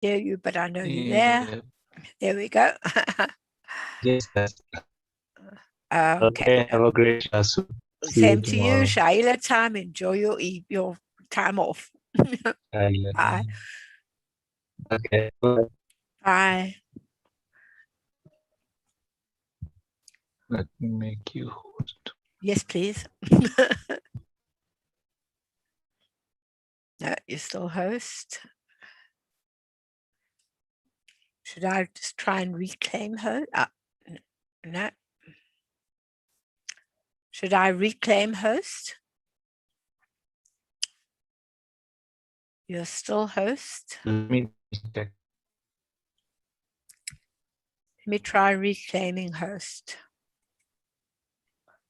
hear you, but I know you're there. Yeah. There we go. Yes, that's Okay. okay. Have a great class. See you Same to you, tomorrow. Shaila time. Enjoy your time off. Bye. Okay. Bye. Bye. Let me make you host. Yes, please. No, you're still host. Should I just try and reclaim host? No. Should I reclaim host? You're still host. Let me check. Let me try reclaiming host.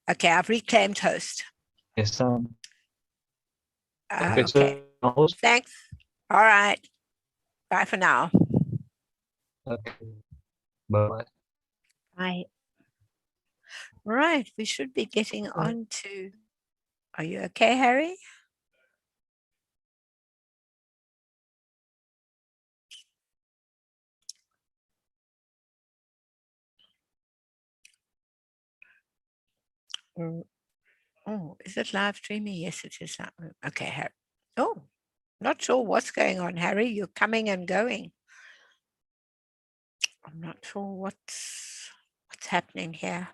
Okay, I've reclaimed host. Yes, Okay. host. Thanks. All right. Bye for now. Okay. Bye. Bye. Right. We should be getting on to. Are you okay, Harry? Oh, is it live streaming? Yes, it is. Okay, Harry. Oh, not sure what's going on, Harry. You're coming and going. I'm not sure what's happening here.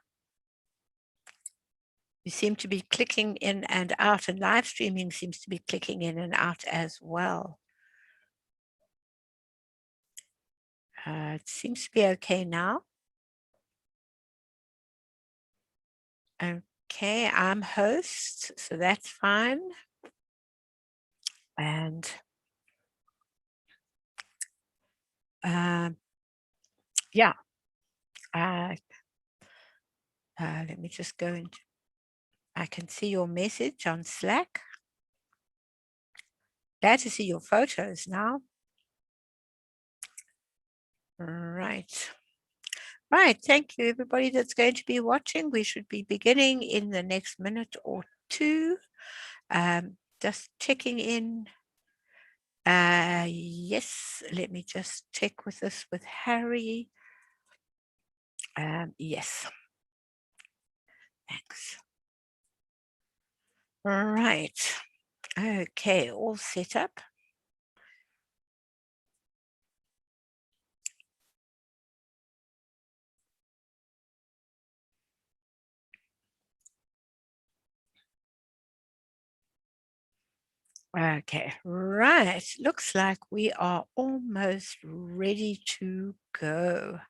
You seem to be clicking in and out, and live streaming seems to be clicking in and out as well. It seems to be okay now. Okay, I'm host, so that's fine. And yeah, let me just go into, I can see your message on Slack. Glad to see your photos now. Right. Right. Thank you, everybody that's going to be watching. We should be beginning in the next minute or two. Just checking in. Yes, let me just check with this with Harry. Yes. Thanks. Right. Okay, all set up. Okay, right. Looks like we are almost ready to go.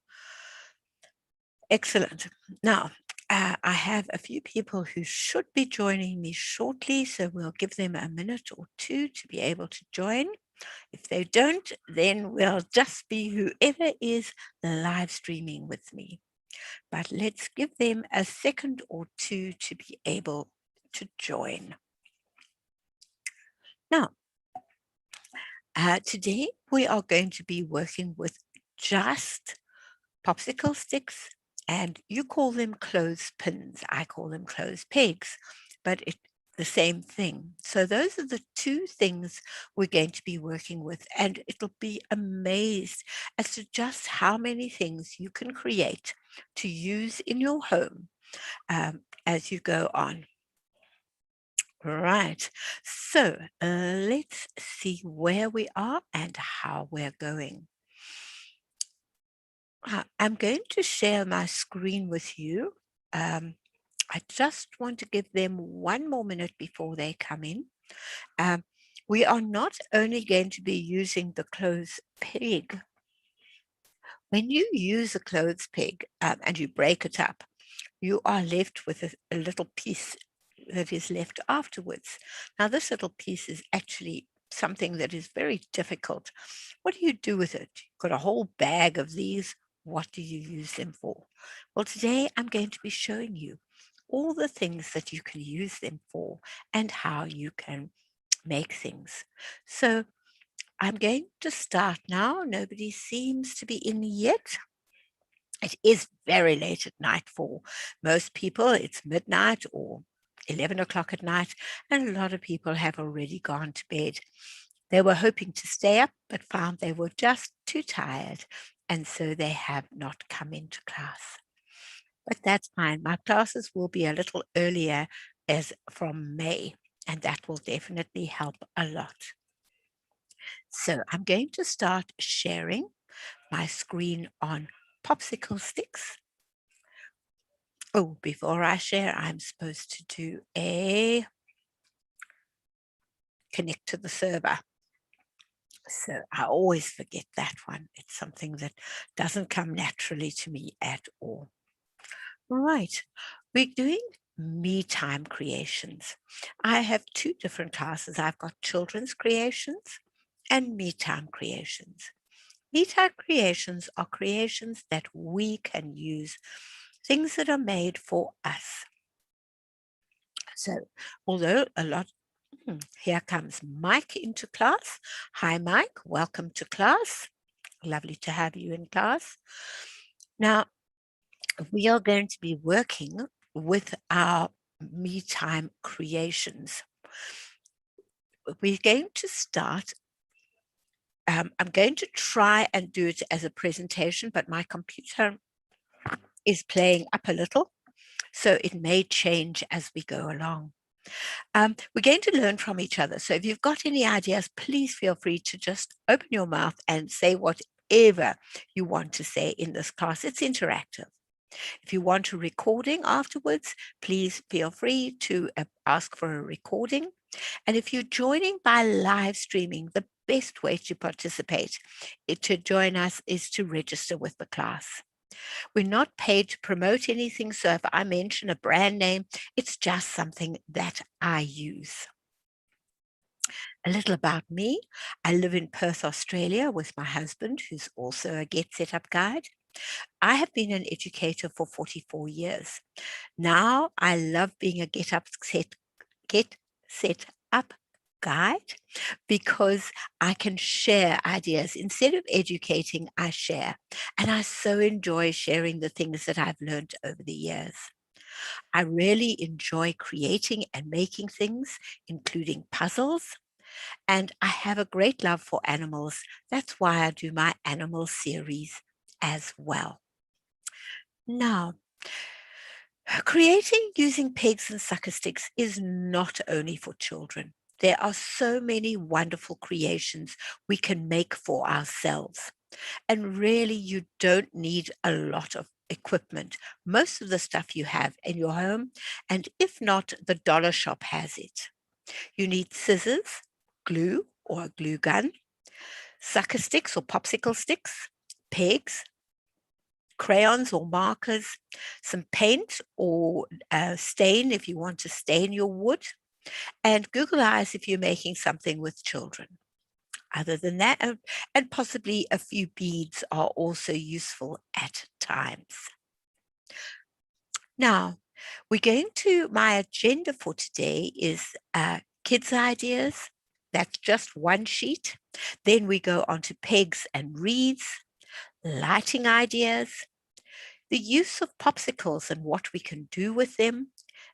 Excellent. Now, I have a few people who should be joining me shortly, so we'll give them a minute or two to be able to join. If they don't, then we'll just be whoever is live streaming with me. But let's give them a second or two to be able to join. Now, today we are going to be working with just popsicle sticks, and you call them clothespins. I call them clothes pegs, but it's the same thing. So those are the two things we're going to be working with, and it'll be amazed as to just how many things you can create to use in your home as you go on. Right. So let's see where we are and how we're going. I'm going to share my screen with you. I just want to give them one more minute before they come in. We are not only going to be using the clothes peg. When you use a clothes peg and you break it up, you are left with a little piece that is left afterwards. Now, this little piece is actually something that is very difficult. What do you do with it? You've got a whole bag of these. What do you use them for? Well, today I'm going to be showing you all the things that you can use them for and how you can make things. So I'm going to start now. Nobody seems to be in yet. It is very late at night for most people. It's midnight or 11 o'clock at night, and a lot of people have already gone to bed. They were hoping to stay up, but found they were just too tired, and so they have not come into class. But that's fine. My classes will be a little earlier as from May, and that will definitely help a lot. So I'm going to start sharing my screen on popsicle sticks. Oh, before I share, I'm supposed to do a connect to the server. So I always forget that one. It's something that doesn't come naturally to me at all. Right. We're doing me time creations. I have two different classes. I've got children's creations and me time creations. Me time creations are creations that we can use, things that are made for us. So, although a lot, here comes Mike into class. Hi, Mike. Welcome to class. Lovely to have you in class. Now, we are going to be working with our me time creations. We're going to start. I'm going to try and do it as a presentation, but my computer is playing up a little, so it may change as we go along. We're going to learn from each other. So if you've got any ideas, please feel free to just open your mouth and say whatever you want to say in this class. It's interactive. If you want a recording afterwards, please feel free to ask for a recording. And if you're joining by live streaming, the best way to participate to join us is to register with the class. We're not paid to promote anything, so if I mention a brand name, it's just something that I use. A little about me. I live in Perth, Australia with my husband, who's also a Get Set Up guide. I have been an educator for 44 years. Now I love being a Get Set Up guide because I can share ideas. Instead of educating, I share. And I so enjoy sharing the things that I've learned over the years. I really enjoy creating and making things, including puzzles. And I have a great love for animals. That's why I do my animal series as well. Now, creating using pegs and sucker sticks is not only for children. There are so many wonderful creations we can make for ourselves. And really, you don't need a lot of equipment. Most of the stuff you have in your home, and if not, the dollar shop has it. You need scissors, glue or a glue gun, sucker sticks or popsicle sticks, pegs, crayons or markers, some paint or stain if you want to stain your wood, and Google Eyes if you're making something with children. Other than that, and possibly a few beads are also useful at times. Now, we're going to, my agenda for today is kids' ideas. That's just one sheet. Then we go on to pegs and wreaths, lighting ideas, the use of popsicles and what we can do with them,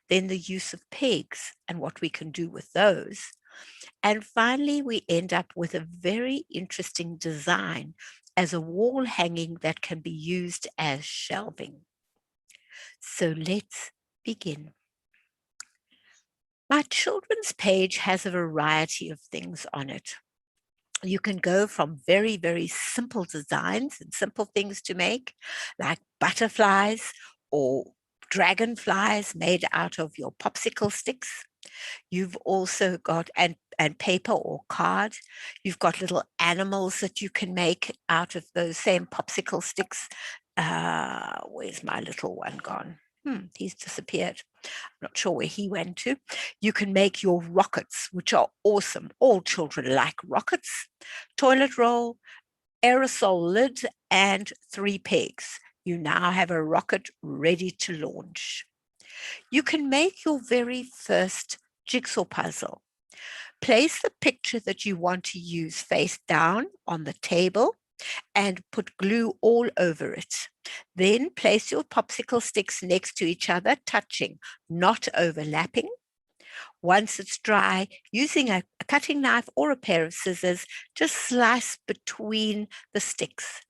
then the use of pegs and what we can do with those. And finally, we end up with a very interesting design as a wall hanging that can be used as shelving. So let's begin. My children's page has a variety of things on it. You can go from very, very simple designs and simple things to make, like butterflies or dragonflies made out of your popsicle sticks. You've also got, and paper or card. You've got little animals that you can make out of those same popsicle sticks. Where's my little one gone? He's disappeared. I'm not sure where he went to. You can make your rockets, which are awesome. All children like rockets. Toilet roll, aerosol lid, and 3 pegs. You now have a rocket ready to launch. You can make your very first jigsaw puzzle. Place the picture that you want to use face down on the table and put glue all over it. Then place your popsicle sticks next to each other, touching, not overlapping. Once it's dry, using a cutting knife or a pair of scissors, just slice between the sticks.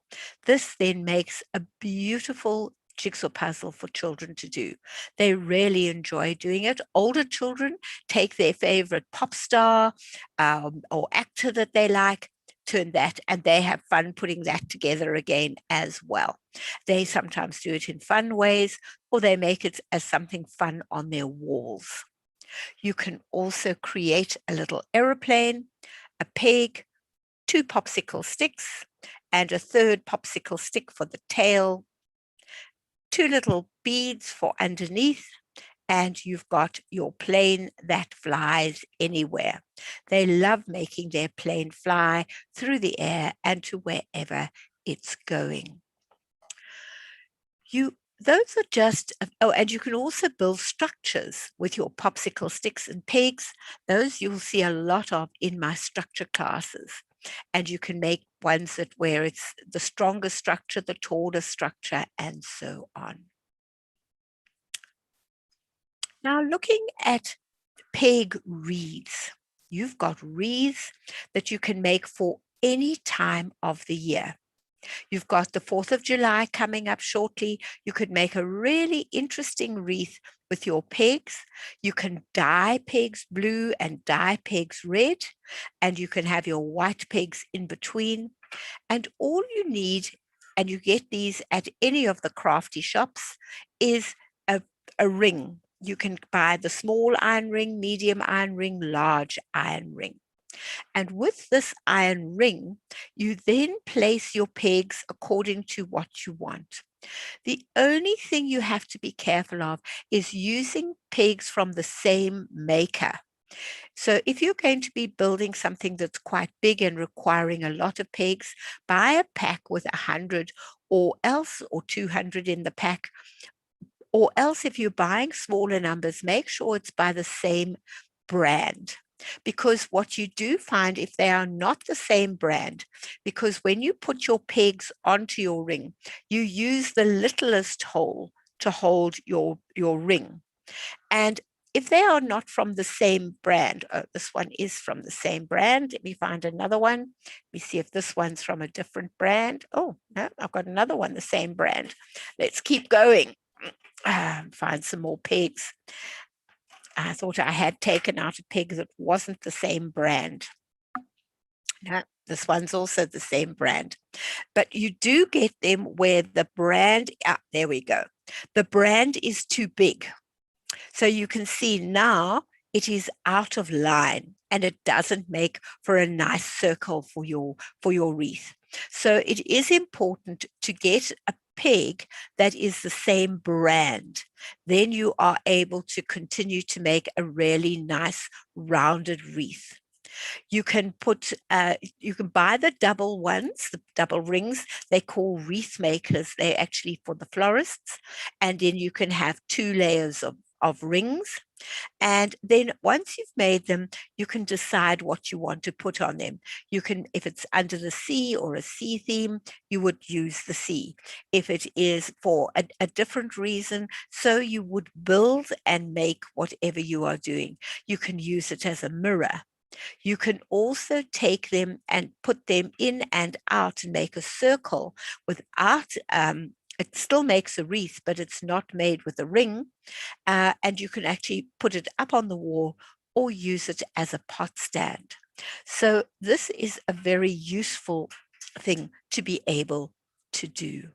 This then makes a beautiful jigsaw puzzle for children to do. They really enjoy doing it. Older children take their favorite pop star or actor that they like, turn that, and they have fun putting that together again as well. They sometimes do it in fun ways, or they make it as something fun on their walls. You can also create a little aeroplane, a peg, 2 popsicle sticks, and a third popsicle stick for the tail, 2 little beads for underneath, and you've got your plane that flies anywhere. They love making their plane fly through the air and to wherever it's going. Those are just, oh, and you can also build structures with your popsicle sticks and pegs. Those you'll see a lot of in my structure classes. And you can make ones where it's the stronger structure, the taller structure, and so on. Now, looking at peg wreaths, you've got wreaths that you can make for any time of the year. You've got the 4th of July coming up shortly. You could make a really interesting wreath with your pegs. You can dye pegs blue and dye pegs red, and you can have your white pegs in between. And all you need, and you get these at any of the crafty shops, is a ring. You can buy the small iron ring, medium iron ring, large iron ring. And with this iron ring, you then place your pegs according to what you want. The only thing you have to be careful of is using pegs from the same maker. So if you're going to be building something that's quite big and requiring a lot of pegs, buy a pack with 100 or 200 in the pack. Or else if you're buying smaller numbers, make sure it's by the same brand. Because what you do find, if they are not the same brand, because when you put your pegs onto your ring, you use the littlest hole to hold your ring. And if they are not from the same brand, oh, this one is from the same brand. Let me find another one. Let me see if this one's from a different brand. Oh, no, I've got another one, the same brand. Let's keep going. Find some more pegs. I thought I had taken out a peg that wasn't the same brand. No, this one's also the same brand. But you do get them where the brand, there we go. The brand is too big. So you can see now it is out of line and it doesn't make for a nice circle for your wreath. So it is important to get a peg that is the same brand. Then you are able to continue to make a really nice rounded wreath. You can you can buy the double ones, the double rings. They call wreath makers. They're actually for the florists. And then you can have 2 layers of rings. And then once you've made them, you can decide what you want to put on them. You can, if it's under the sea or a sea theme, you would use the sea. If it is for a different reason, so you would build and make whatever you are doing. You can use it as a mirror. You can also take them and put them in and out and make a circle without, it still makes a wreath, but it's not made with a ring. And you can actually put it up on the wall or use it as a pot stand. So this is a very useful thing to be able to do.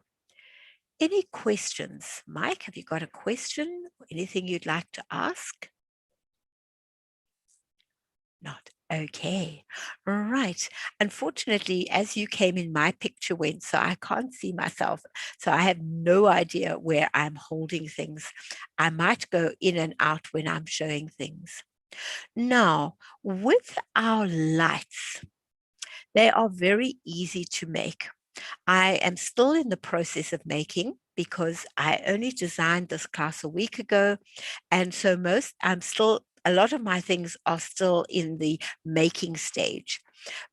Any questions? Mike, have you got a question? Anything you'd like to ask? Not. Okay. Right. Unfortunately, as you came in, my picture went, so I can't see myself. So I have no idea where I'm holding things. I might go in and out when I'm showing things. Now, with our lights, they are very easy to make. I am still in the process of making because I only designed this class a week ago. And so a lot of my things are still in the making stage.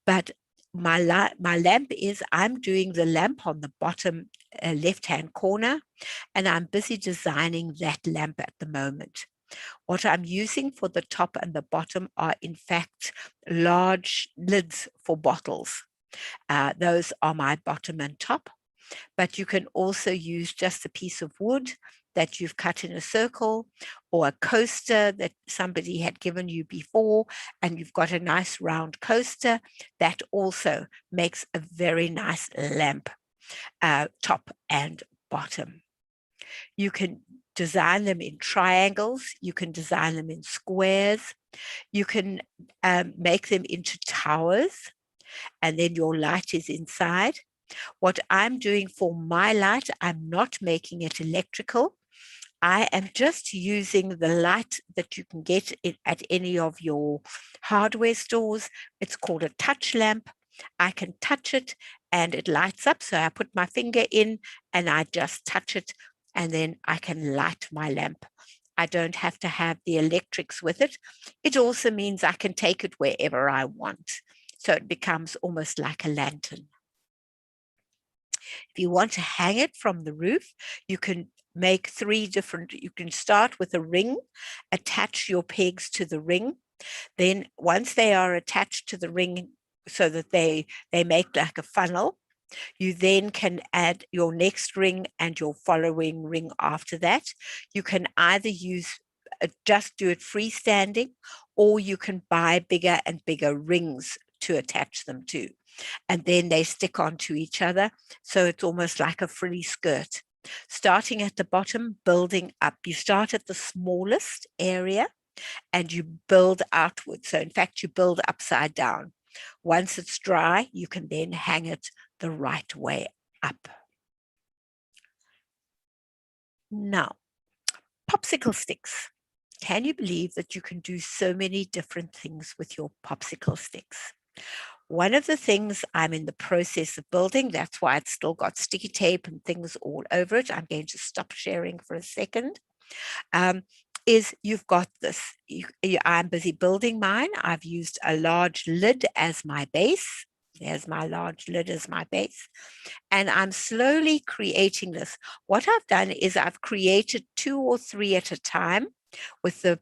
But my lamp I'm doing the lamp on the bottom left-hand corner, and I'm busy designing that lamp at the moment. What I'm using for the top and the bottom are, in fact, large lids for bottles. Those are my bottom and top, but you can also use just a piece of wood that you've cut in a circle, or a coaster that somebody had given you before, and you've got a nice round coaster. That also makes a very nice lamp, top and bottom. You can design them in triangles, you can design them in squares, you can make them into towers, and then your light is inside. What I'm doing for my light, I'm not making it electrical. I am just using the light that you can get at any of your hardware stores. It's called a touch lamp. I can touch it and it lights up. So I put my finger in and I just touch it, and then I can light my lamp. I don't have to have the electrics with it. It also means I can take it wherever I want. So it becomes almost like a lantern. If you want to hang it from the roof, you can make you can start with a ring, attach your pegs to the ring. Then once they are attached to the ring so that they make like a funnel, you then can add your next ring and your following ring after that. You can either just do it freestanding, or you can buy bigger and bigger rings to attach them to, and then they stick onto each other. So it's almost like a free skirt. Starting at the bottom, building up. You start at the smallest area and you build outwards. So in fact, you build upside down. Once it's dry, you can then hang it the right way up. Now, popsicle sticks. Can you believe that you can do so many different things with your popsicle sticks? One of the things I'm in the process of building, that's why it's still got sticky tape and things all over it. I'm going to stop sharing for a second. Is you've got this. I'm busy building mine. I've used a large lid as my base. There's my large lid as my base. And I'm slowly creating this. What I've done is I've created 2 or 3 at a time with the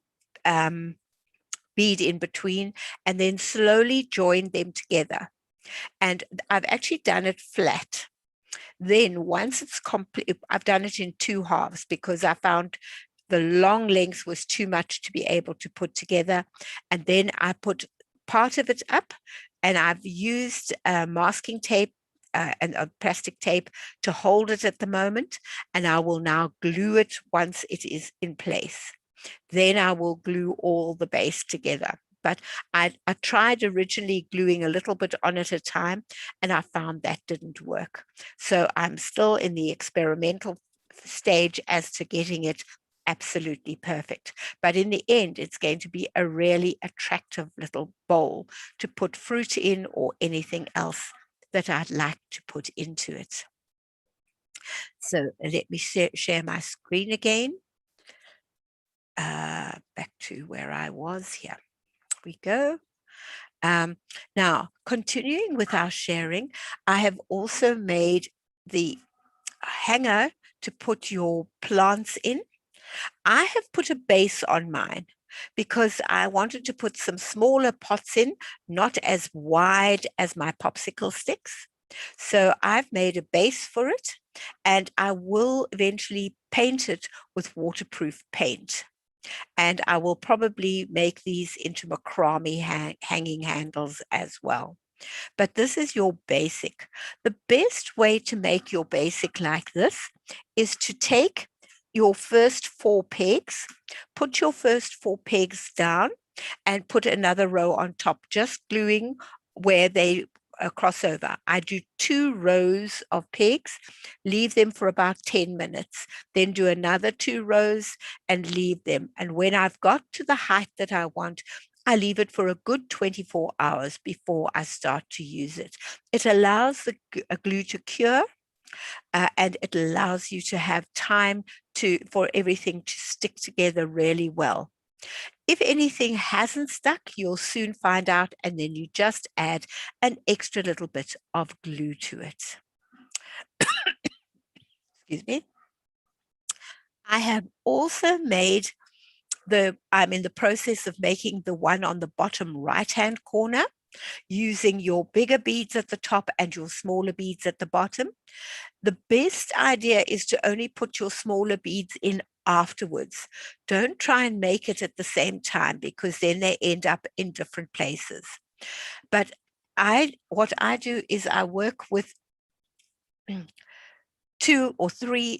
bead in between, and then slowly join them together. And I've actually done it flat. Then once it's complete, I've done it in 2 halves because I found the long length was too much to be able to put together. And then I put part of it up, and I've used masking tape and a plastic tape to hold it at the moment. And I will now glue it once it is in place. Then I will glue all the base together. But I tried originally gluing a little bit on at a time, and I found that didn't work. So I'm still in the experimental stage as to getting it absolutely perfect. But in the end, it's going to be a really attractive little bowl to put fruit in or anything else that I'd like to put into it. So let me share my screen again. Back to where I was here. We go. Now, continuing with our sharing, I have also made the hanger to put your plants in. I have put a base on mine because I wanted to put some smaller pots in, not as wide as my popsicle sticks. So I've made a base for it, and I will eventually paint it with waterproof paint. And I will probably make these into macrame hanging handles as well. But this is your basic. The best way to make your basic like this is to take your first 4 pegs, put your first 4 pegs down, and put another row on top, just gluing where they cross over. I do 2 rows of pegs, leave them for about 10 minutes, then do another 2 rows and leave them. And when I've got to the height that I want, I leave it for a good 24 hours before I start to use it. It allows the glue to cure, and it allows you to have time for everything to stick together really well. If anything hasn't stuck, you'll soon find out, and then you just add an extra little bit of glue to it. Excuse me. I have also made I'm in the process of making the one on the bottom right-hand corner, using your bigger beads at the top and your smaller beads at the bottom. The best idea is to only put your smaller beads in afterwards. Don't try and make it at the same time, because then they end up in different places. But what I do is I work with two or three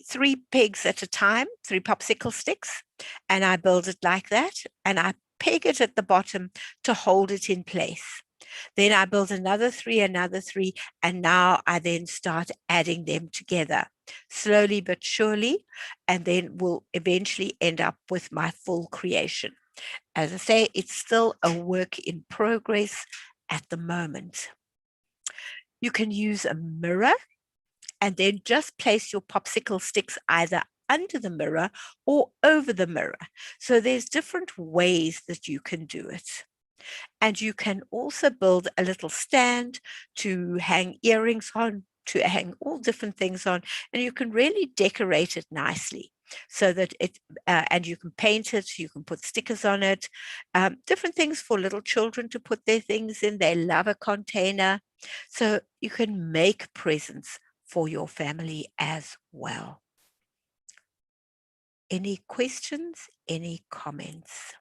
pegs at a time, 3 popsicle sticks, and I build it like that, and I peg it at the bottom to hold it in place. Then I build another 3, and now I then start adding them together slowly but surely, and then we'll eventually end up with my full creation. As I say, it's still a work in progress at the moment. You can use a mirror and then just place your popsicle sticks either under the mirror or over the mirror. So there's different ways that you can do it. And you can also build a little stand to hang earrings on, to hang all different things on, and you can really decorate it nicely so that and you can paint it, you can put stickers on it, different things for little children to put their things in. They love a container. So you can make presents for your family as well. Any questions? Any comments?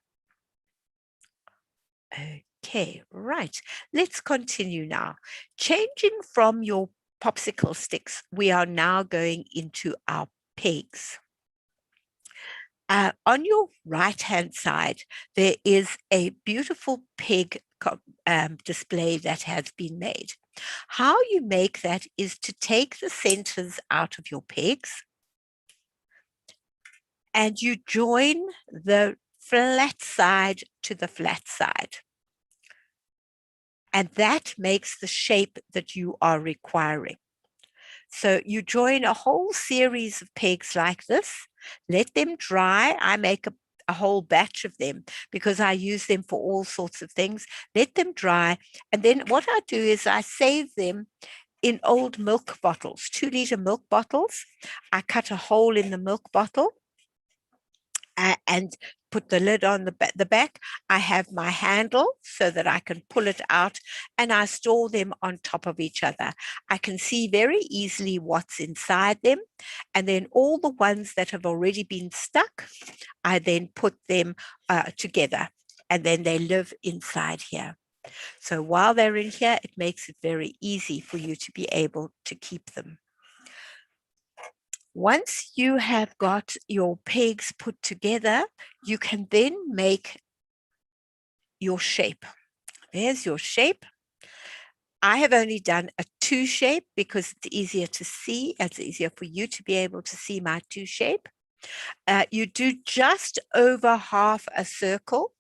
Okay, right. Let's continue now. Changing from your popsicle sticks, we are now going into our pegs. On your right-hand side, there is a beautiful peg display that has been made. How you make that is to take the centers out of your pegs and you join the flat side to the flat side. And that makes the shape that you are requiring. So you join a whole series of pegs like this, let them dry. I make a whole batch of them because I use them for all sorts of things. Let them dry. And then what I do is I save them in old milk bottles, 2-liter milk bottles. I cut a hole in the milk bottle and put the lid on the back. I have my handle so that I can pull it out, and I store them on top of each other. I can see very easily what's inside them, and then all the ones that have already been stuck, I then put them together, and then they live inside here. So while they're in here, it makes it very easy for you to be able to keep them. Once you have got your pegs put together, you can then make your shape. There's your shape. I have only done a 2 shape because it's easier to see. It's easier for you to be able to see my 2 shape. You do just over half a circle,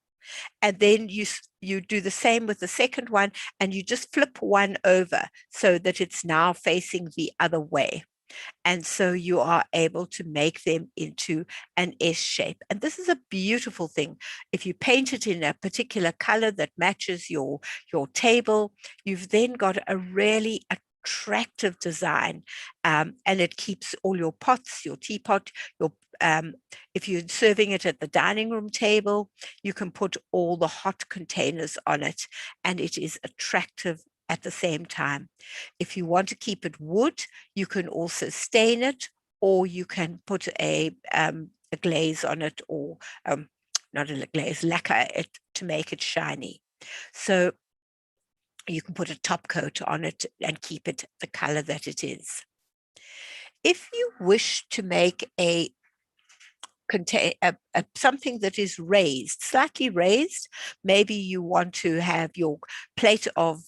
and then you do the same with the second one, and you just flip one over so that it's now facing the other way. And so you are able to make them into an S shape. And this is a beautiful thing. If you paint it in a particular color that matches your table, you've then got a really attractive design. And it keeps all your pots, your teapot, if you're serving it at the dining room table, you can put all the hot containers on it, and it is attractive at the same time. If you want to keep it wood, you can also stain it, or you can put a glaze on it, or not a glaze, lacquer it to make it shiny. So you can put a top coat on it and keep it the color that it is. If you wish to make something that is raised, slightly raised, maybe you want to have your plate of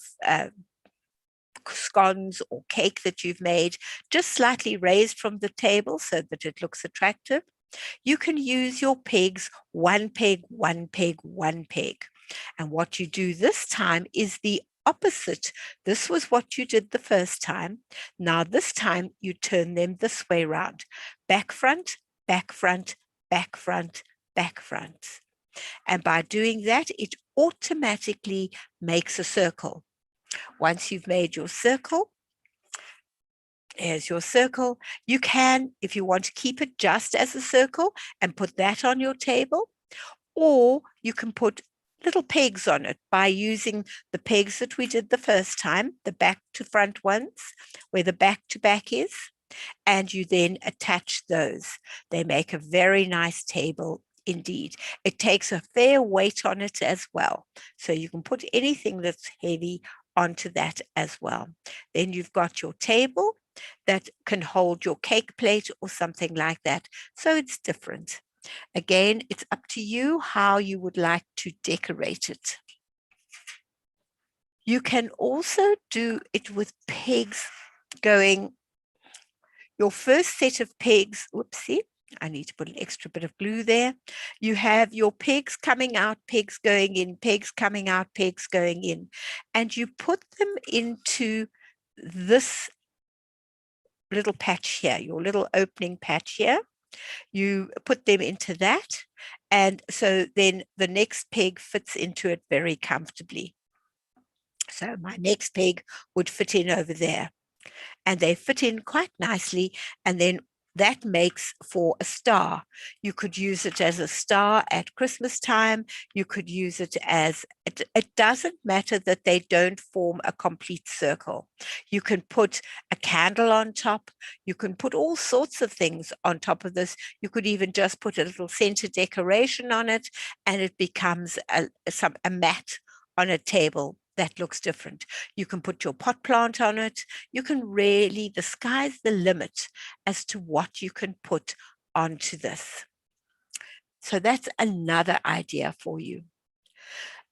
scones or cake that you've made just slightly raised from the table so that it looks attractive. You can use your pegs, 1 peg, 1 peg, 1 peg. And what you do this time is the opposite. This was what you did the first time. Now this time you turn them this way around. Back front, back front, back front, back front. And by doing that, it automatically makes a circle. Once you've made your circle, here's your circle. You can, if you want to keep it just as a circle and put that on your table, or you can put little pegs on it by using the pegs that we did the first time, the back to front ones, where the back to back is, and you then attach those. They make a very nice table indeed. It takes a fair weight on it as well. So you can put anything that's heavy onto that as well. Then you've got your table that can hold your cake plate or something like that. So it's different. Again, it's up to you how you would like to decorate it. You can also do it with pegs going. Your first set of pegs, whoopsie, I need to put an extra bit of glue there. You have your pegs coming out, pegs going in, pegs coming out, pegs going in. And you put them into this little patch here, your little opening patch here. You put them into that. And so then the next peg fits into it very comfortably. So my next peg would fit in over there. And they fit in quite nicely. And then that makes for a star. You could use it as a star at Christmas time. You could use it as, it doesn't matter that they don't form a complete circle. You can put a candle on top. You can put all sorts of things on top of this. You could even just put a little center decoration on it, and it becomes a mat on a table that looks different. You can put your pot plant on it. You can really, the sky's the limit as to what you can put onto this. So that's another idea for you.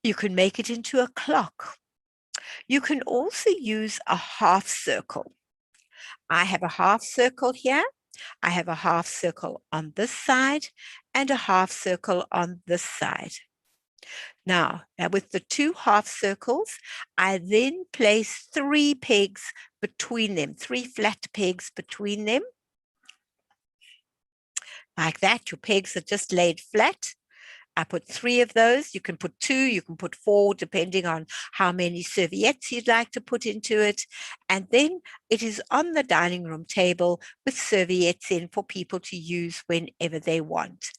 You can make it into a clock. You can also use a half circle. I have a half circle here. I have a half circle on this side and a half circle on this side. Now, with the two half circles, I then place 3 pegs between them, 3 flat pegs between them. Like that, your pegs are just laid flat. I put 3 of those. You can put 2, you can put 4, depending on how many serviettes you'd like to put into it. And then it is on the dining room table with serviettes in for people to use whenever they want.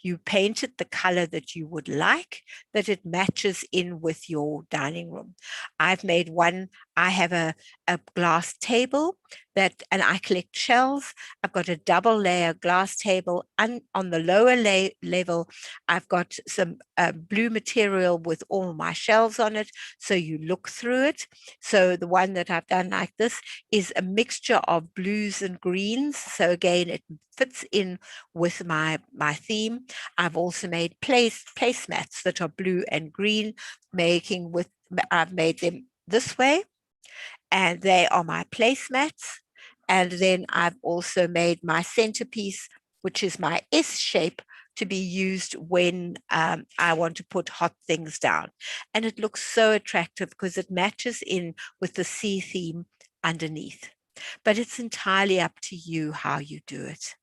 You paint it the color that you would like, that it matches in with your dining room. I've made one, I have a glass table that, and I collect shells. I've got a double layer glass table, and on the lower level, I've got some blue material with all my shells on it, so you look through it. So the one that I've done like this is a mixture of blues and greens. So again, it fits in with my theme. I've also made placemats that are blue and green, I've made them this way, and they are my placemats. And then I've also made my centerpiece, which is my S shape, to be used when I want to put hot things down. And it looks so attractive because it matches in with the sea theme underneath. But it's entirely up to you how you do it.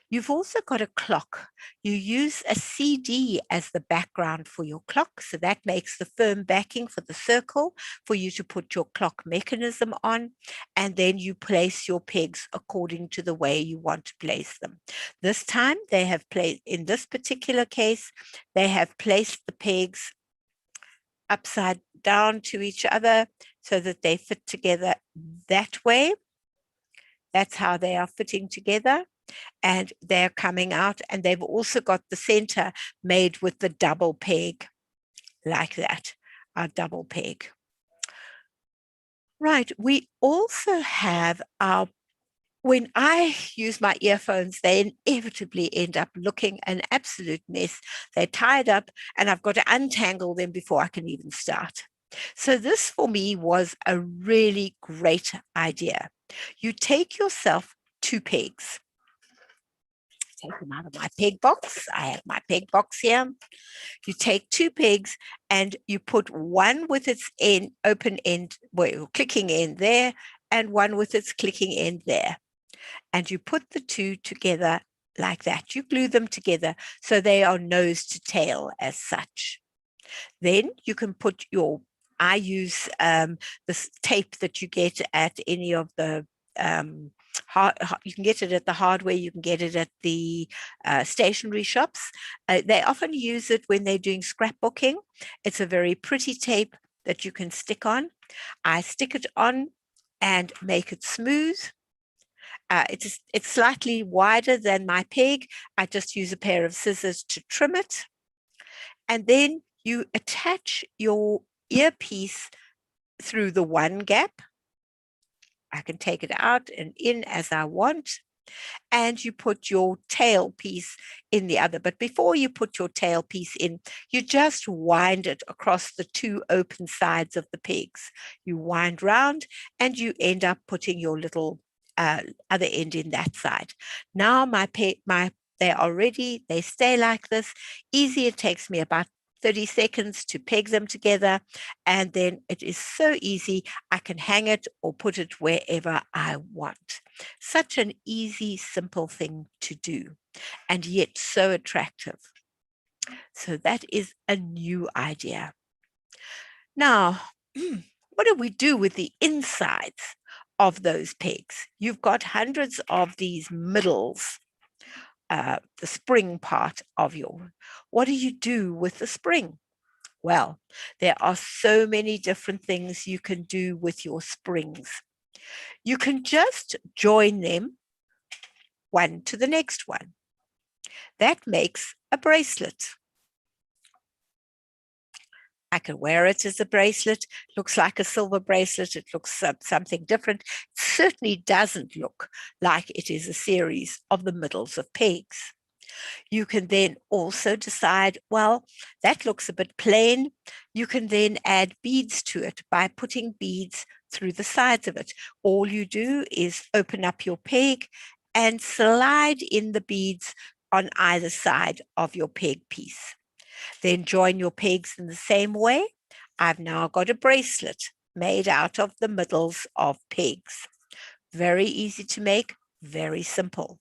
You've also got a clock. You use a CD as the background for your clock. So that makes the firm backing for the circle for you to put your clock mechanism on. And then you place your pegs according to the way you want to place them. This time they have placed, in this particular case, they have placed the pegs upside down to each other so that they fit together that way. That's how they are fitting together. And they're coming out, and they've also got the center made with the double peg, like that, a double peg. Right, we also have our, when I use my earphones, they inevitably end up looking an absolute mess. They're tied up, and I've got to untangle them before I can even start. So this for me was a really great idea. You take yourself 2 pegs. Take them out of my peg box. I have my peg box here. You take 2 pegs and you put one with its end, open end, well, clicking end there, and one with its clicking end there. And you put the 2 together like that. You glue them together so they are nose to tail as such. Then you can put your, I use this tape that you get at any of the You can get it at the hardware, you can get it at the stationery shops. They often use it when they're doing scrapbooking. It's a very pretty tape that you can stick on. I stick it on and make it smooth. It's slightly wider than my peg. I just use a pair of scissors to trim it. And then you attach your earpiece through the one gap. I can take it out and in as I want. And you put your tail piece in the other. But before you put your tail piece in, you just wind it across the two open sides of the pegs. You wind round and you end up putting your little other end in that side. Now they're all ready. They stay like this. Easy. It takes me about 30 seconds to peg them together. And then it is so easy. I can hang it or put it wherever I want. Such an easy, simple thing to do, and yet so attractive. So that is a new idea. Now, what do we do with the insides of those pegs? You've got hundreds of these middles, the spring part of what do you do with the spring? Well, there are so many different things you can do with your springs. You can just join them one to the next one. That makes a bracelet. I can wear it as a bracelet. Looks like a silver bracelet. It looks something different. It certainly doesn't look like it is a series of the middles of pegs. You can then also decide, well, that looks a bit plain. You can then add beads to it by putting beads through the sides of it. All you do is open up your peg and slide in the beads on either side of your peg piece. Then join your pegs in the same way. I've now got a bracelet made out of the middles of pegs. Very easy to make, very simple.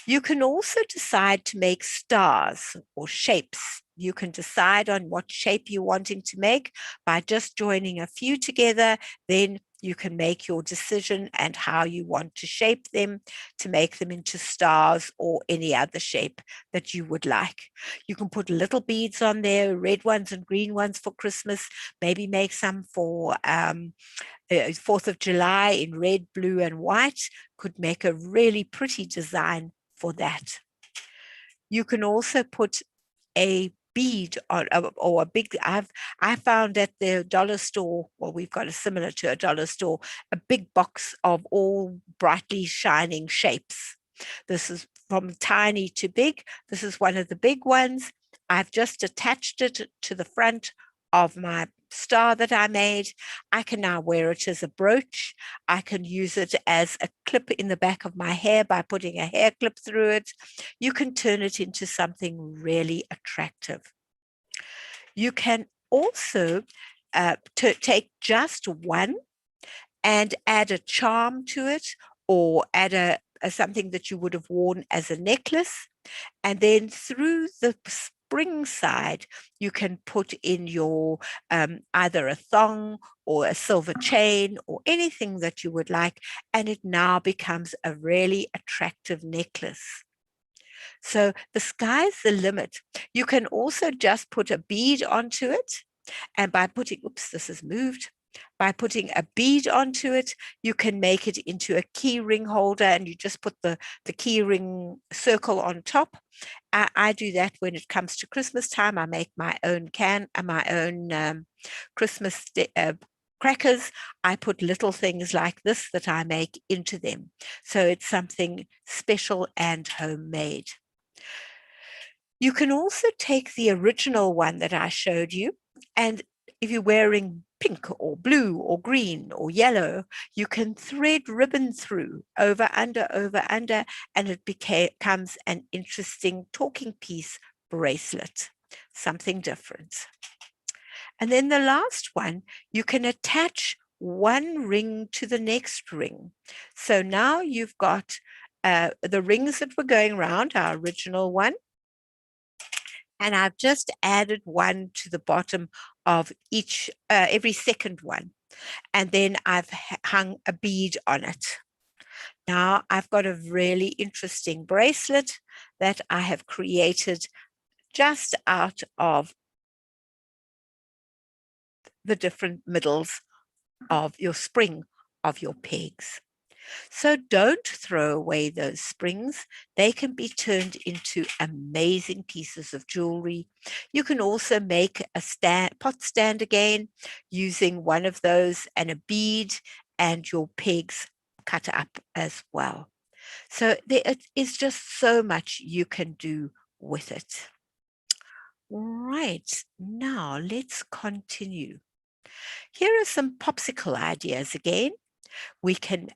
You can also decide to make stars or shapes. You can decide on what shape you're wanting to make by just joining a few together. Then you can make your decision and how you want to shape them to make them into stars or any other shape that you would like. You can put little beads on there, red ones and green ones for Christmas, maybe make some for 4th of July in red, blue, and white. Could make a really pretty design for that. You can also put a bead on, or a big, I found at the dollar store, well, we've got a similar to a dollar store, a big box of all brightly shining shapes. This is from tiny to big. This is one of the big ones. I've just attached it to the front of my star that I made. I can now wear it as a brooch. I can use it as a clip in the back of my hair by putting a hair clip through it. You can turn it into something really attractive. You can also take just one and add a charm to it, or add a something that you would have worn as a necklace. And then through the spring side, you can put in your either a thong or a silver chain or anything that you would like. And it now becomes a really attractive necklace. So the sky's the limit. You can also just put a bead onto it. And by putting, oops, this has moved. By putting a bead onto it, you can make it into a key ring holder, and you just put the key ring circle on top. I do that when it comes to Christmas time. I make my own Christmas crackers. I put little things like this that I make into them. So it's something special and homemade. You can also take the original one that I showed you, and if you're wearing pink or blue or green or yellow, you can thread ribbon through over, under, and it becomes an interesting talking piece bracelet, something different. And then the last one, you can attach one ring to the next ring. So now you've got the rings that were going around, our original one, and I've just added one to the bottom of every second one. And then I've hung a bead on it. Now I've got a really interesting bracelet that I have created just out of the different middles of your spring of your pegs. So don't throw away those springs. They can be turned into amazing pieces of jewelry. You can also make a pot stand again using one of those and a bead and your pegs cut up as well. So there is just so much you can do with it. Right, now let's continue. Here are some popsicle ideas again. We can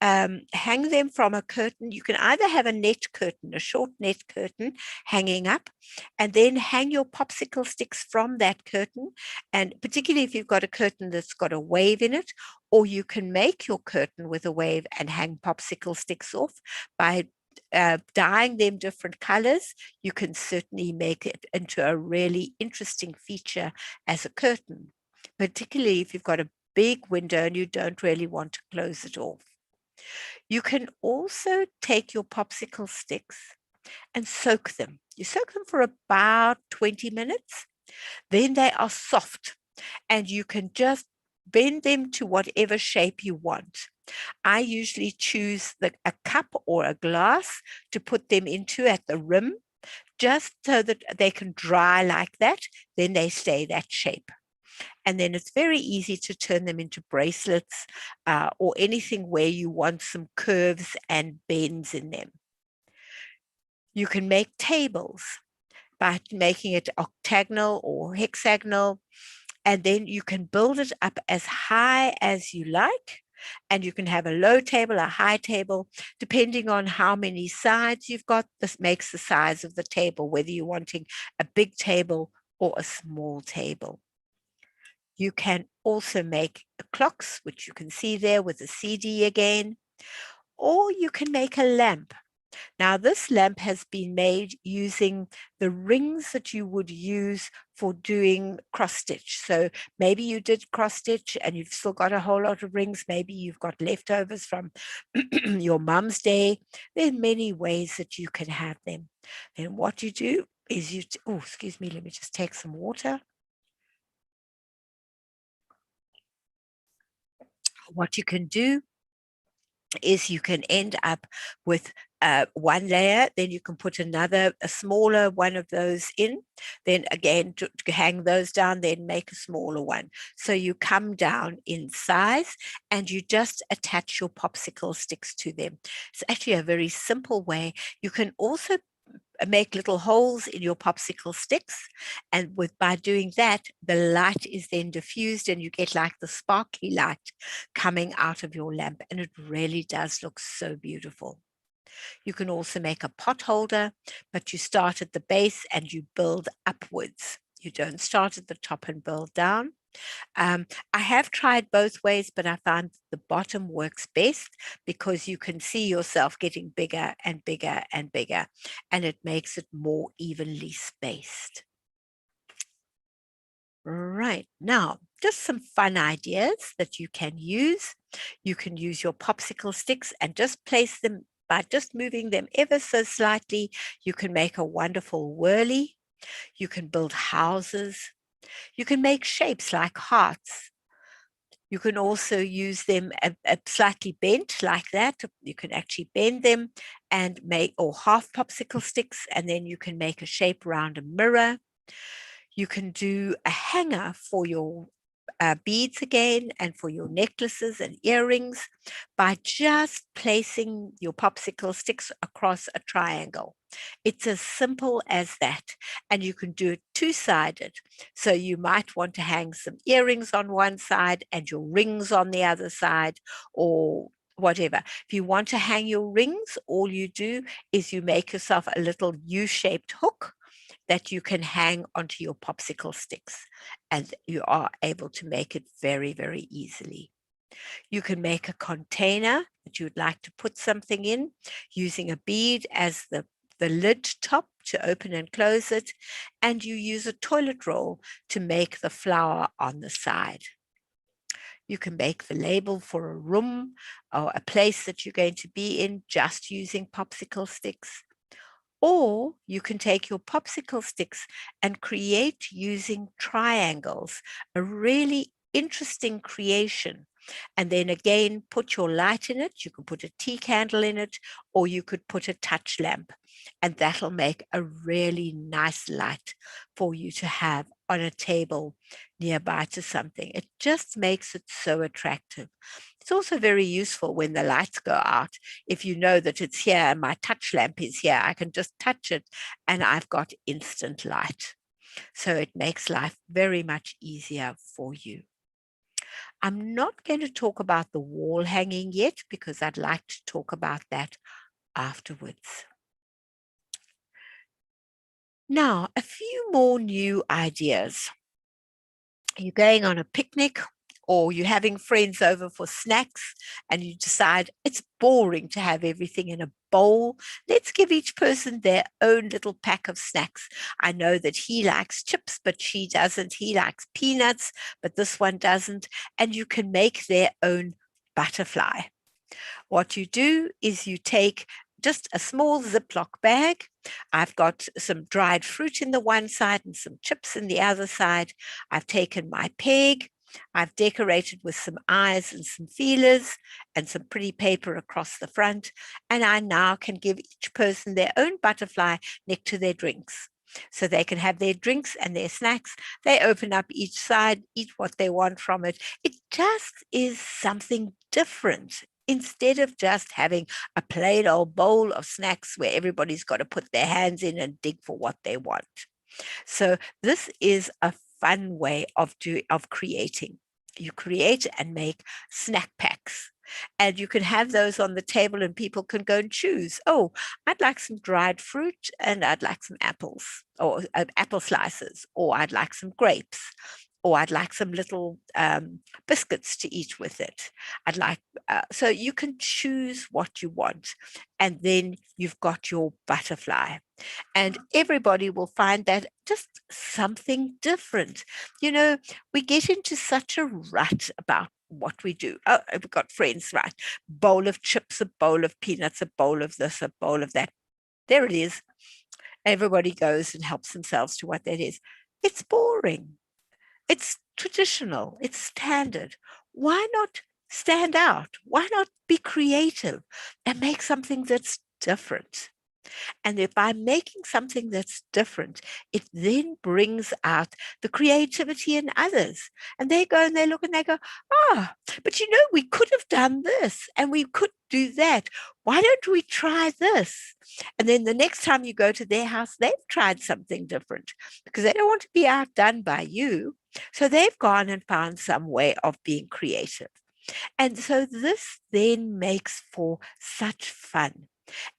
hang them from a curtain. You can either have a net curtain, a short net curtain hanging up, and then hang your popsicle sticks from that curtain. And particularly if you've got a curtain that's got a wave in it, or you can make your curtain with a wave and hang popsicle sticks off by dyeing them different colors. You can certainly make it into a really interesting feature as a curtain, particularly if you've got a big window and you don't really want to close it off. You can also take your popsicle sticks and soak them. You soak them for about 20 minutes. Then they are soft and you can just bend them to whatever shape you want. I usually choose a cup or a glass to put them into at the rim, just so that they can dry like that. Then they stay that shape. And then it's very easy to turn them into bracelets or anything where you want some curves and bends in them. You can make tables by making it octagonal or hexagonal, and then you can build it up as high as you like. And you can have a low table, a high table, depending on how many sides you've got. This makes the size of the table, whether you're wanting a big table or a small table. You can also make clocks, which you can see there with a CD again, or you can make a lamp. Now, this lamp has been made using the rings that you would use for doing cross stitch. So maybe you did cross stitch and you've still got a whole lot of rings. Maybe you've got leftovers from your mum's day. There are many ways that you can have them. Then what you do is excuse me, let me just take some water. What you can do is you can end up with one layer, then you can put a smaller one of those in, then again to hang those down, then make a smaller one. So you come down in size and you just attach your popsicle sticks to them. It's actually a very simple way. You can also make little holes in your popsicle sticks, and by doing that the light is then diffused and you get like the sparkly light coming out of your lamp, and it really does look so beautiful. You can also make a pot holder, but you start at the base and you build upwards. You don't start at the top and build down. I have tried both ways, but I found the bottom works best because you can see yourself getting bigger and bigger and bigger, and it makes it more evenly spaced. Right, now, just some fun ideas that you can use. You can use your popsicle sticks and just place them by just moving them ever so slightly. You can make a wonderful whirly. You can build houses. You can make shapes like hearts. You can also use them slightly bent like that. You can actually bend them and make, or half popsicle sticks, and then you can make a shape around a mirror. You can do a hanger for your beads again and for your necklaces and earrings by just placing your popsicle sticks across a triangle. It's as simple as that. And you can do it two-sided. So you might want to hang some earrings on one side and your rings on the other side, or whatever. If you want to hang your rings, all you do is you make yourself a little U-shaped hook that you can hang onto your popsicle sticks, and you are able to make it very, very easily. You can make a container that you would like to put something in using a bead as the lid top to open and close it, and you use a toilet roll to make the flower on the side. You can make the label for a room or a place that you're going to be in just using popsicle sticks. Or you can take your popsicle sticks and create using triangles, a really interesting creation. And then again, put your light in it. You can put a tea candle in it, or you could put a touch lamp, and that'll make a really nice light for you to have on a table nearby to something. It just makes it so attractive. It's also very useful when the lights go out. If you know that it's here and my touch lamp is here, I can just touch it and I've got instant light. So it makes life very much easier for you. I'm not going to talk about the wall hanging yet because I'd like to talk about that afterwards. Now, a few more new ideas. You're going on a picnic or you're having friends over for snacks and you decide it's boring to have everything in a bowl. Let's give each person their own little pack of snacks. I know that he likes chips, but she doesn't. He likes peanuts, but this one doesn't. And you can make their own butterfly. What you do is you take just a small Ziploc bag. I've got some dried fruit in the one side and some chips in the other side. I've taken my peg. I've decorated with some eyes and some feelers and some pretty paper across the front. And I now can give each person their own butterfly next to their drinks. So they can have their drinks and their snacks. They open up each side, eat what they want from it. It just is something different instead of just having a plain old bowl of snacks where everybody's got to put their hands in and dig for what they want. So this is a fun way of creating. You create and make snack packs. And you can have those on the table and people can go and choose. Oh, I'd like some dried fruit and I'd like some apples or apple slices, or I'd like some grapes, or I'd like some little biscuits to eat with it. So you can choose what you want, and then you've got your butterfly. And everybody will find that just something different. You know, we get into such a rut about what we do. Oh, we've got friends, right? Bowl of chips, a bowl of peanuts, a bowl of this, a bowl of that. There it is. Everybody goes and helps themselves to what that is. It's boring. It's traditional, it's standard. Why not stand out? Why not be creative and make something that's different? And if by making something that's different, it then brings out the creativity in others. And they go and they look and they go, ah, but you know, we could have done this and we could do that. Why don't we try this? And then the next time you go to their house, they've tried something different because they don't want to be outdone by you. So they've gone and found some way of being creative. And so this then makes for such fun.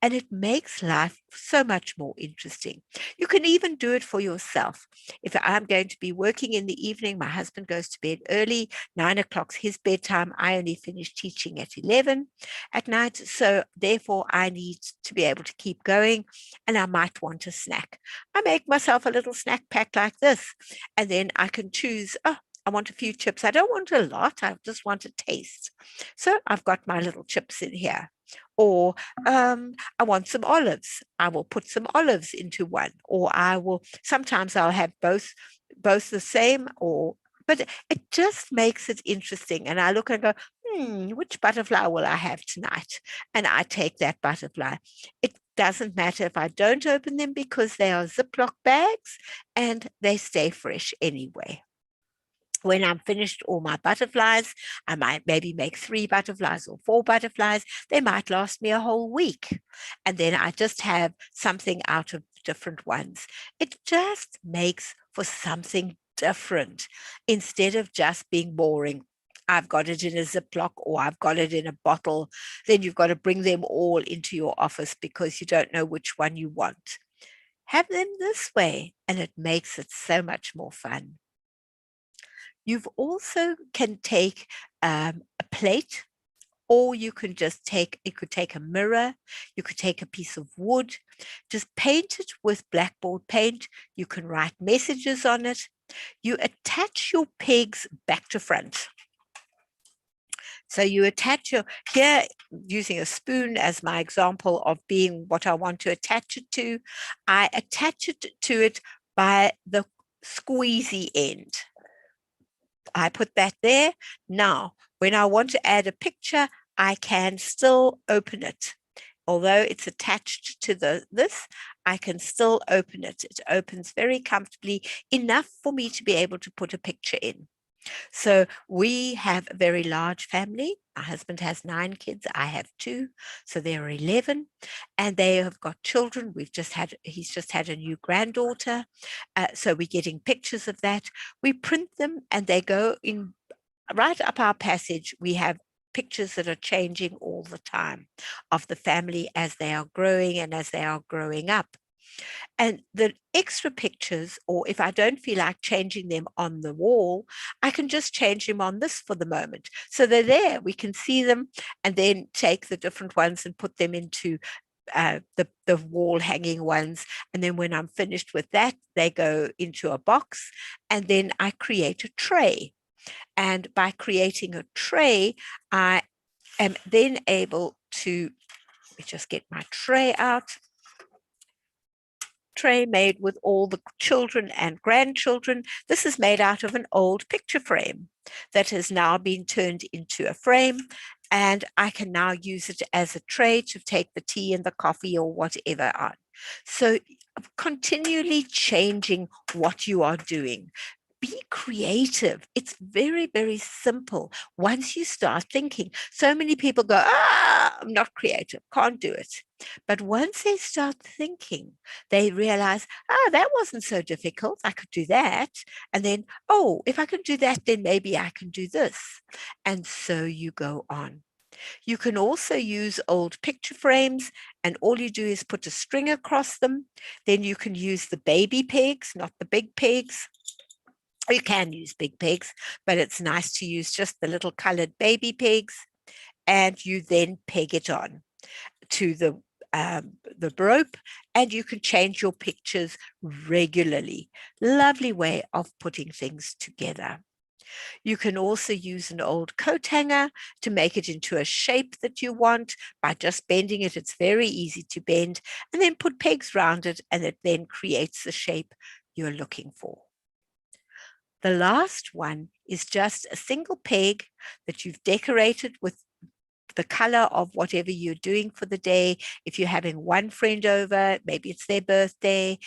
And it makes life so much more interesting. You can even do it for yourself. If I'm going to be working in the evening, my husband goes to bed early, 9 o'clock's his bedtime. I only finish teaching at 11 at night. So therefore, I need to be able to keep going and I might want a snack. I make myself a little snack pack like this, and then I can choose, oh, I want a few chips. I don't want a lot. I just want a taste. So I've got my little chips in here. Or I want some olives. I will put some olives into one, or sometimes I'll have both the same, but it just makes it interesting. And I look and go, which butterfly will I have tonight? And I take that butterfly. It doesn't matter if I don't open them because they are Ziploc bags and they stay fresh anyway. When I'm finished all my butterflies, I might maybe make 3 butterflies or 4 butterflies. They might last me a whole week. And then I just have something out of different ones. It just makes for something different instead of just being boring. I've got it in a Ziploc or I've got it in a bottle. Then you've got to bring them all into your office because you don't know which one you want. Have them this way, and it makes it so much more fun. You've also can take a plate, or you could take a mirror, you could take a piece of wood, just paint it with blackboard paint. You can write messages on it. You attach your pegs back to front. So you attach here, using a spoon as my example of being what I want to attach it to, I attach it to it by the squeezy end. I put that there. Now, when I want to add a picture, I can still open it. Although it's attached to this, I can still open it. It opens very comfortably, enough for me to be able to put a picture in. So we have a very large family. My husband has 9 kids. I have 2. So there are 11, and they have got children. He's just had a new granddaughter. So we're getting pictures of that. We print them and they go in right up our passage. We have pictures that are changing all the time of the family as they are growing and as they are growing up. And the extra pictures, or if I don't feel like changing them on the wall, I can just change them on this for the moment. So they're there, we can see them, and then take the different ones and put them into the wall hanging ones. And then when I'm finished with that, they go into a box, and then I create a tray. And by creating a tray, I am then able to, let me just get my tray out. Tray made with all the children and grandchildren. This is made out of an old picture frame that has now been turned into a frame, and I can now use it as a tray to take the tea and the coffee or whatever on. So continually changing what you are doing. Be creative. It's very, very simple. Once you start thinking, so many people go, I'm not creative, can't do it. But once they start thinking, they realize, that wasn't so difficult. I could do that. And then, if I can do that, then maybe I can do this. And so you go on. You can also use old picture frames, and all you do is put a string across them. Then you can use the baby pegs, not the big pegs. You can use big pegs, but it's nice to use just the little colored baby pegs, and you then peg it on to the rope, and you can change your pictures regularly. Lovely way of putting things together. You can also use an old coat hanger to make it into a shape that you want by just bending it. It's very easy to bend, and then put pegs around it, and it then creates the shape you're looking for. The last one is just a single peg that you've decorated with the color of whatever you're doing for the day. If you're having one friend over, maybe it's their birthday,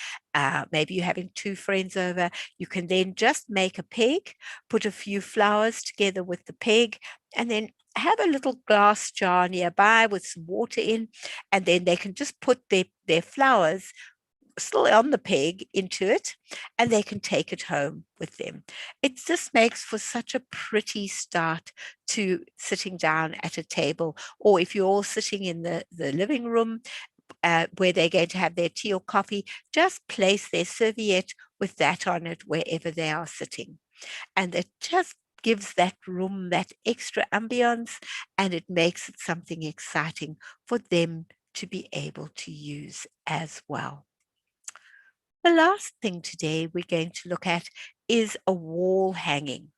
maybe you're having 2 friends over, you can then just make a peg, put a few flowers together with the peg, and then have a little glass jar nearby with some water in, and then they can just put their flowers still on the peg into it, and they can take it home with them. It just makes for such a pretty start to sitting down at a table, or if you're all sitting in the living room where they're going to have their tea or coffee, just place their serviette with that on it wherever they are sitting. And it just gives that room that extra ambience, and it makes it something exciting for them to be able to use as well. The last thing today we're going to look at is a wall hanging.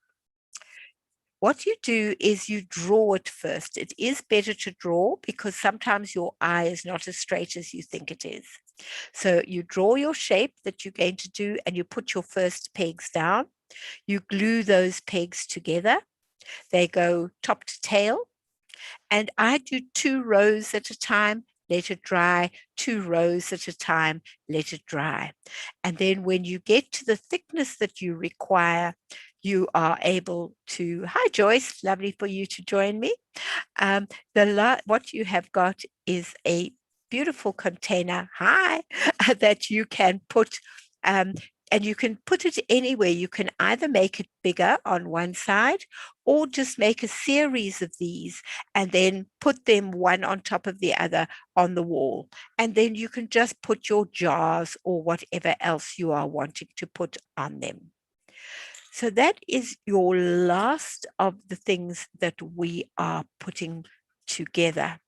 What you do is you draw it first. It is better to draw because sometimes your eye is not as straight as you think it is. So you draw your shape that you're going to do, and you put your first pegs down. You glue those pegs together. They go top to tail. And I do 2 rows at a time, let it dry, 2 rows at a time, let it dry. And then when you get to the thickness that you require, you are able to, hi Joyce, lovely for you to join me. What you have got is a beautiful container, that you can put, and you can put it anywhere. You can either make it bigger on one side, or just make a series of these and then put them one on top of the other on the wall. And then you can just put your jars or whatever else you are wanting to put on them. So that is your last of the things that we are putting together.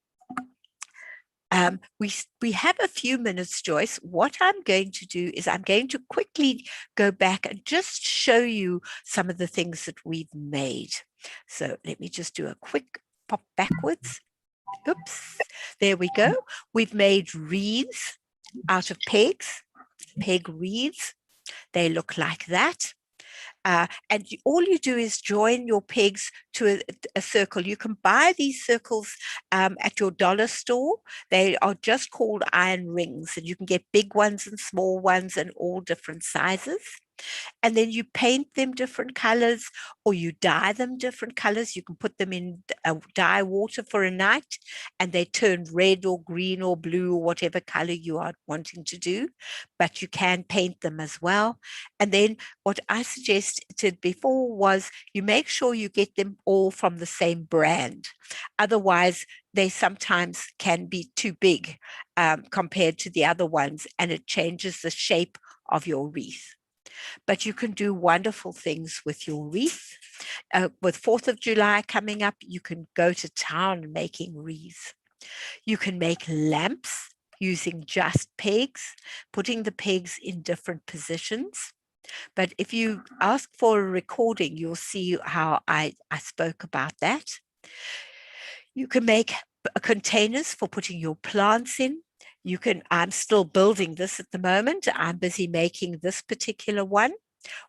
We have a few minutes, Joyce. What I'm going to do is I'm going to quickly go back and just show you some of the things that we've made. So let me just do a quick pop backwards. Oops, there we go. We've made wreaths out of pegs, peg wreaths. They look like that. And all you do is join your pegs to a circle. You can buy these circles at your dollar store. They are just called iron rings, and you can get big ones and small ones and all different sizes. And then you paint them different colors, or you dye them different colors. You can put them in dye water for a night and they turn red or green or blue or whatever color you are wanting to do, but you can paint them as well. And then what I suggested before was you make sure you get them all from the same brand. Otherwise, they sometimes can be too big compared to the other ones, and it changes the shape of your wreath. But you can do wonderful things with your wreath. With 4th of July coming up, you can go to town making wreaths. You can make lamps using just pegs, putting the pegs in different positions. But if you ask for a recording, you'll see how I spoke about that. You can make containers for putting your plants in. I'm still building this at the moment. I'm busy making this particular one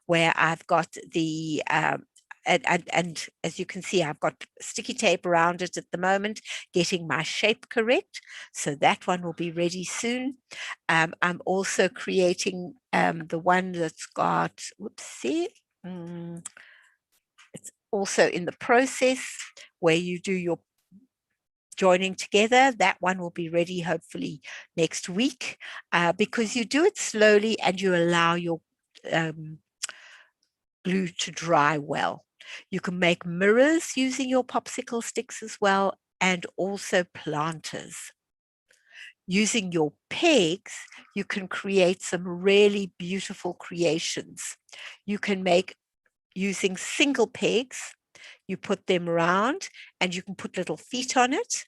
where I've got the and as you can see, I've got sticky tape around it at the moment, getting my shape correct. So that one will be ready soon. I'm also creating the one that's got, whoopsie, it's also in the process where you do your joining together. That one will be ready hopefully next week because you do it slowly and you allow your glue to dry well. You can make mirrors using your popsicle sticks as well, and also planters. Using your pegs, you can create some really beautiful creations. You can make using single pegs, you put them around and you can put little feet on it,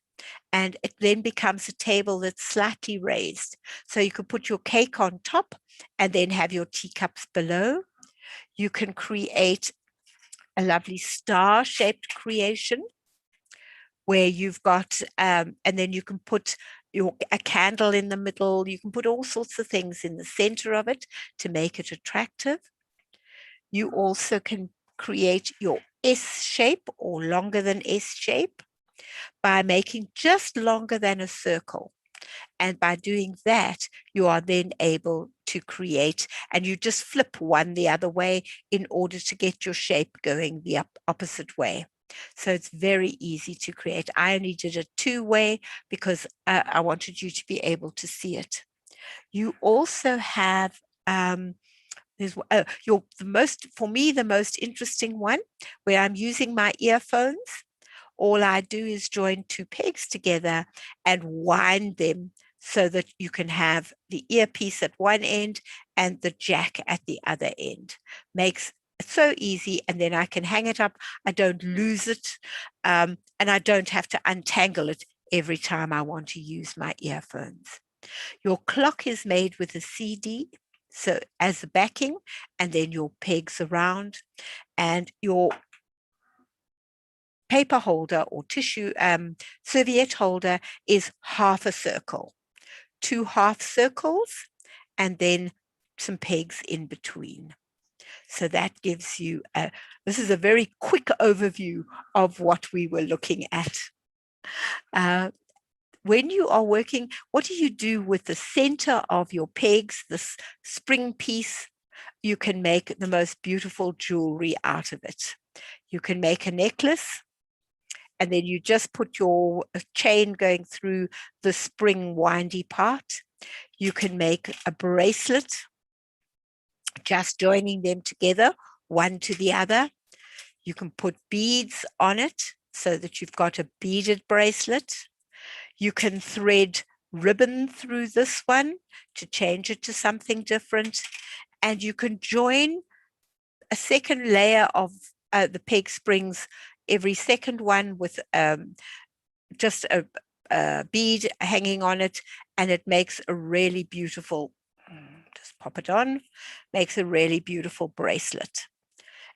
and it then becomes a table that's slightly raised. So you could put your cake on top and then have your teacups below. You can create a lovely star-shaped creation where you've got, and then you can put a candle in the middle. You can put all sorts of things in the center of it to make it attractive. You also can create your S shape or longer than S shape by making just longer than a circle. And by doing that, you are then able to create, and you just flip one the other way in order to get your shape going the opposite way. So it's very easy to create. I only did it two-way because I wanted you to be able to see it. You also have for me, the most interesting one where I'm using my earphones. All I do is join two pegs together and wind them so that you can have the earpiece at one end and the jack at the other end. Makes it so easy, and then I can hang it up. I don't lose it, and I don't have to untangle it every time I want to use my earphones. Your clock is made with a CD, so as the backing, and then your pegs around, and your paper holder or tissue serviette holder is half a circle, 2 half circles, and then some pegs in between. So that gives you this is a very quick overview of what we were looking at. When you are working, what do you do with the center of your pegs, this spring piece? You can make the most beautiful jewelry out of it. You can make a necklace, and then you just put your chain going through the spring windy part. You can make a bracelet, just joining them together, one to the other. You can put beads on it so that you've got a beaded bracelet. You can thread ribbon through this one to change it to something different. And you can join a second layer of the peg springs, every second one with just a bead hanging on it, and it makes a really beautiful, just pop it on, makes a really beautiful bracelet.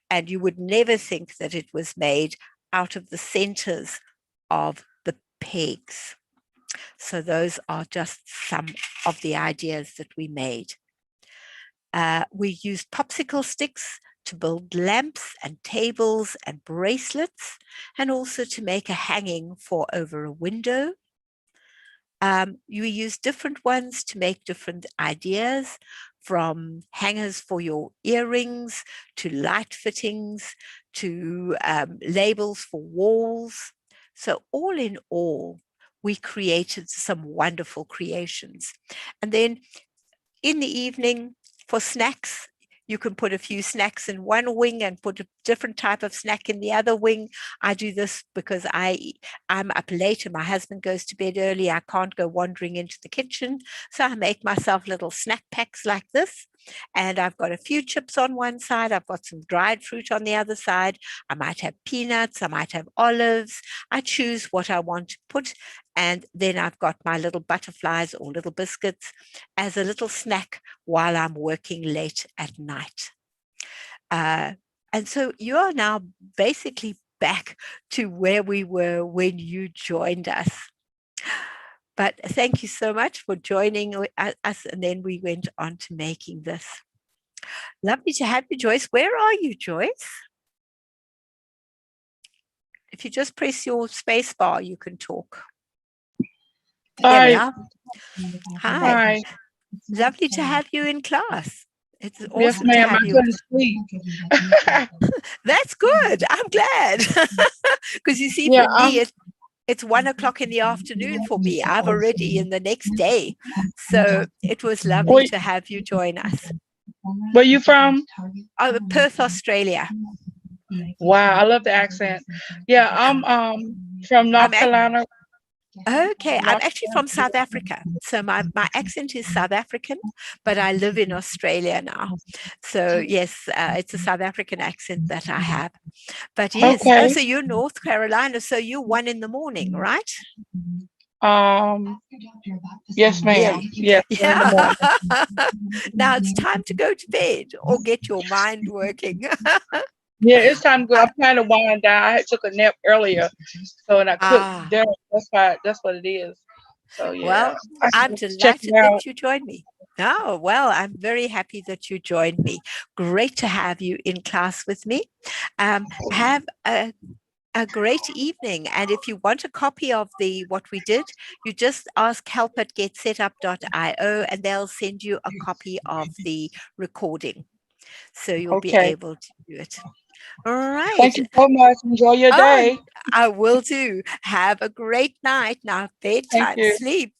And you would never think that it was made out of the centers of the pegs. So those are just some of the ideas that we made. We used popsicle sticks to build lamps and tables and bracelets, and also to make a hanging for over a window. You use different ones to make different ideas, from hangers for your earrings to light fittings to labels for walls. So all in all, we created some wonderful creations. And then in the evening, for snacks, you can put a few snacks in one wing and put a different type of snack in the other wing. I do this because I'm up late and my husband goes to bed early. I can't go wandering into the kitchen. So I make myself little snack packs like this. And I've got a few chips on one side. I've got some dried fruit on the other side. I might have peanuts. I might have olives. I choose what I want to put. And then I've got my little butterflies or little biscuits as a little snack while I'm working late at night. And so you are now basically back to where we were when you joined us. But thank you so much for joining us. And then we went on to making this. Lovely to have you, Joyce. Where are you, Joyce? If you just press your space bar, you can talk. There we are. Hi. Lovely to have you in class. It's awesome. Yes, ma'am. to have I you. couldn't sleep. That's good. I'm glad. Because you see, Yeah, for me, it's 1 o'clock in the afternoon for me. I'm already in the next day. So it was lovely to have you join us. Where you from? Perth, Australia. Wow, I love the accent. Yeah, I'm from North Carolina. Okay, I'm actually from South Africa. So my accent is South African, but I live in Australia now. So yes, it's a South African accent that I have. But yes, Okay. so you're North Carolina, so you're 1 in the morning, right? Yes, ma'am. Yes, Yeah. Now it's time to go to bed or get your mind working. Yeah, it's time to go. I'm trying to wind down. I took a nap earlier, so and I cooked dinner. That's what it is. So yeah. Well, I'm delighted that you joined me. Oh, well, I'm very happy that you joined me. Great to have you in class with me. Have a great evening. And if you want a copy of what we did, you just ask help at getsetup.io and they'll send you a copy of the recording. So you'll be able to do it. All right. Thank you so much. Enjoy your day. I will do. Have a great night. Now, bedtime, sleep.